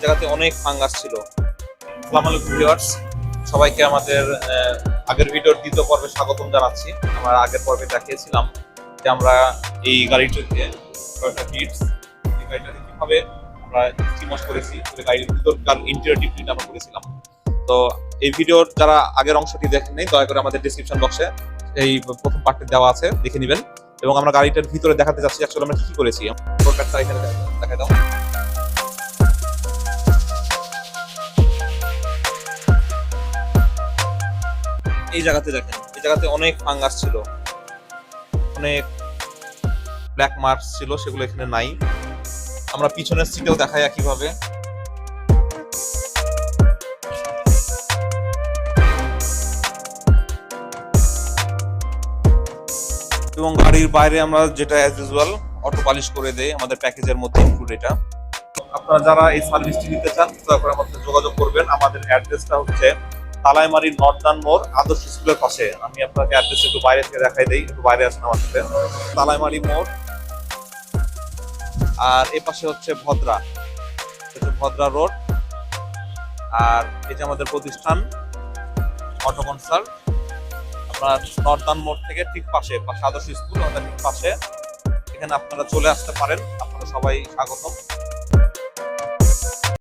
জায়গাতে অনেক ফাঙ্গাস ছিল। আসসালামু আলাইকুম ভিউয়ার্স, সবাইকে আমাদের আগের ভিডিওর দ্বিতীয় পর্বে স্বাগতম জানাচ্ছি। আমরা আগের পর্বে দেখিয়েছিলাম যে আমরা এই গাড়িটিকে টয়োটা হিটস, এই গাড়িটাকে কিভাবে আমরা স্টিমস করেছি, গাড়ির ভিতরকার ইন্টেরিয়র ডিপলিট আমরা করেছিলাম। তো এই ভিডিওর যারা আগের অংশটি দেখেন নাই, দয়া করে আমাদের ডেসক্রিপশন বক্সে এই প্রথম পার্টটি দেওয়া আছে, দেখে নেবেন। এবং আমরা গাড়িটার ভিতরে দেখাতে যাচ্ছি অ্যাকচুয়ালি আমরা কি করেছি। এখানে দেখা দাও। এই জায়গাতে দেখেন, এই জায়গাতে অনেক ফাঙ্গাস ছিল, অনেক ব্ল্যাক মার্কস ছিল, সেগুলো এখানে নাই। আমরা পিছনের সিটেও দেখাই একইভাবে। এবং গাড়ির বাইরে আমরা যেটা অ্যাজ ইউজুয়াল অটো পলিশ করে দেই, আমাদের প্যাকেজের মধ্যে ইনক্লুড এটা। আপনারা যারা এই সার্ভিসটি নিতে চান দয়া করে আমাদের যোগাযোগ করবেন। আমাদের অ্যাড্রেসটা হচ্ছে তালাইমারি নর্দার্ন মোড়, আদর্শ স্কুলের পাশে। আমি আপনাকে অ্যাড্রেস একটু বাইরে থেকে দেখাই দেই, একটু বাইরে আসেন আমার সাথে। তালাইমারি মোড়, আর এ পাশে হচ্ছে ভদ্রা, ভদ্রা রোড। আর এই যে আমাদের প্রতিষ্ঠান অটো কনসাল্ট, আপনার নর্দার্ন মোড় থেকে ঠিক পাশে আদর্শ স্কুল, আমাদের ঠিক পাশে। এখানে আপনারা চলে আসতে পারেন, আপনারা সবাই স্বাগতম।